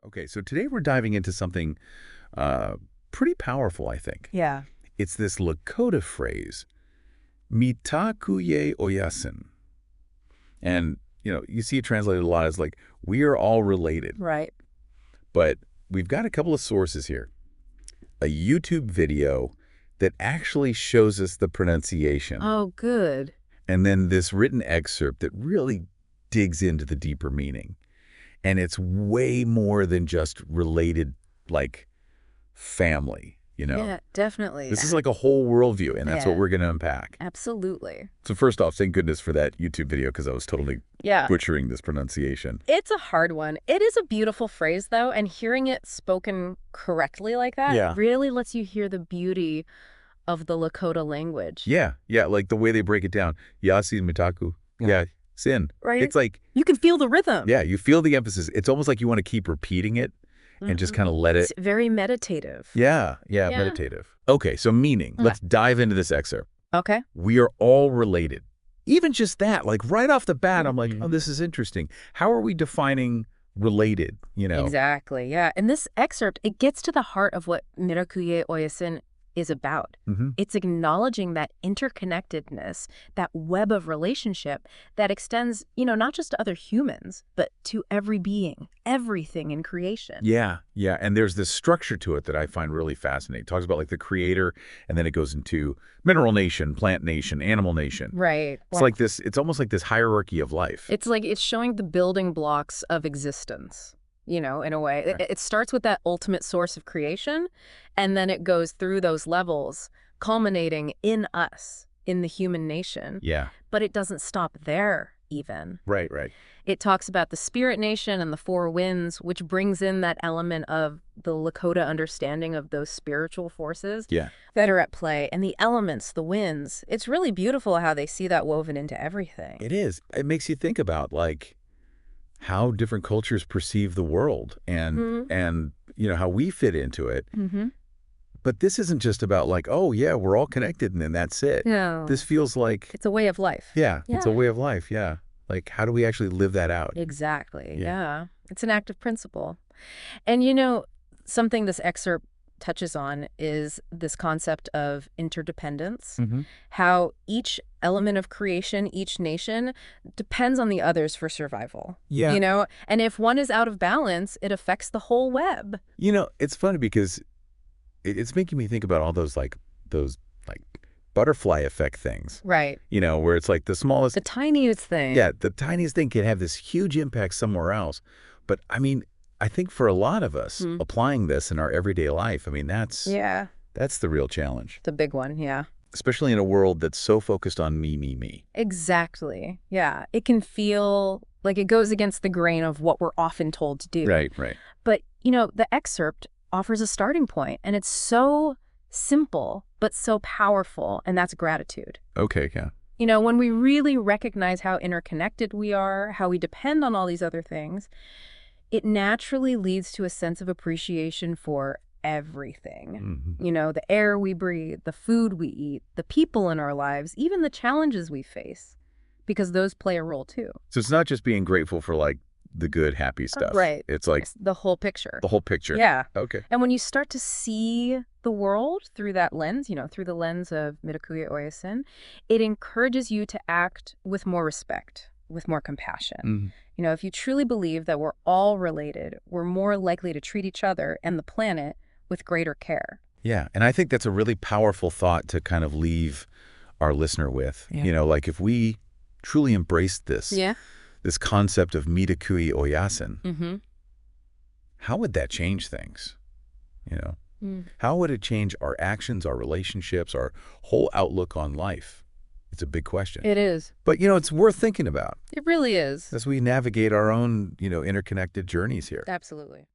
Okay, so today we're diving into something pretty powerful, I think. Yeah. It's this Lakota phrase, Mitakuye Oyasin. And, you see it translated a lot as like, we are all related. Right. But we've got a couple of sources here. A YouTube video that actually shows us the pronunciation. Oh, good. And then this written excerpt that really digs into the deeper meaning. And it's way more than just related, like, family, Yeah, definitely. This is like a whole worldview, and that's what Yeah. we're going to unpack. Absolutely. So first off, thank goodness for that YouTube video, because I was totally Yeah. butchering this pronunciation. It's a hard one. It is a beautiful phrase, though, and hearing it spoken correctly like that really lets you hear the beauty of the Lakota language. Yeah, like the way they break it down. Yasin Mitaku. Yeah, sin. Right? It's like, You can feel the rhythm. yeah, you feel the emphasis. It's almost like you want to keep repeating it and just kind of let it. It's very meditative. Yeah, meditative. Okay, so meaning. Let's dive into this excerpt. Okay. We are all related. Even just that, like right off the bat, I'm like, oh, this is interesting. How are we defining related, Exactly, yeah. In this excerpt, it gets to the heart of what Mitakuye Oyasin is about. It's acknowledging that interconnectedness, that web of relationship that extends, not just to other humans, but to every being, everything in creation. Yeah. And there's this structure to it that I find really fascinating. It talks about like the creator, and then it goes into mineral nation, plant nation, animal nation. Right. It's like this, it's almost like this hierarchy of life. It's like it's showing the building blocks of existence. In a way. Right. It starts with that ultimate source of creation, and then it goes through those levels, culminating in us, in the human nation. Yeah. But it doesn't stop there, even. Right. It talks about the spirit nation and the four winds, which brings in that element of the Lakota understanding of those spiritual forces that are at play, and the elements, the winds. It's really beautiful how they see that woven into everything. It is. It makes you think about, like, how different cultures perceive the world and how we fit into it. But this isn't just about like, oh, yeah, we're all connected and then that's it. No. This feels like... It's a way of life. Yeah, it's a way of life, yeah. Like, how do we actually live that out? Exactly, yeah. It's an active principle. And, something this excerpt touches on is this concept of interdependence, how each element of creation, each nation, depends on the others for survival. Yeah. And if one is out of balance, it affects the whole web. It's funny because it's making me think about all those butterfly effect things. Right. Where it's like the smallest... The tiniest thing. Yeah, the tiniest thing can have this huge impact somewhere else. But, I think for a lot of us, applying this in our everyday life, that's the real challenge. The big one, yeah. Especially in a world that's so focused on me. Exactly. Yeah. It can feel like it goes against the grain of what we're often told to do. Right. But, the excerpt offers a starting point, and it's so simple, but so powerful, and that's gratitude. Okay, yeah. When we really recognize how interconnected we are, how we depend on all these other things, it naturally leads to a sense of appreciation for everything. The air we breathe, the food we eat, the people in our lives, even the challenges we face, because those play a role too. So it's not just being grateful for like the good, happy stuff. Right. It's like... the whole picture. The whole picture. Yeah. Okay. And when you start to see the world through that lens, through the lens of Mitakuye Oyasin, it encourages you to act with more respect, with more compassion. If you truly believe that we're all related, we're more likely to treat each other and the planet with greater care. Yeah, and I think that's a really powerful thought to kind of leave our listener with. Yeah. Like if we truly embraced this, this concept of Mitakuye Oyasin, how would that change things? How would it change our actions, our relationships, our whole outlook on life? It's a big question. It is. But, it's worth thinking about It really is. as we navigate our own, interconnected journeys here. Absolutely.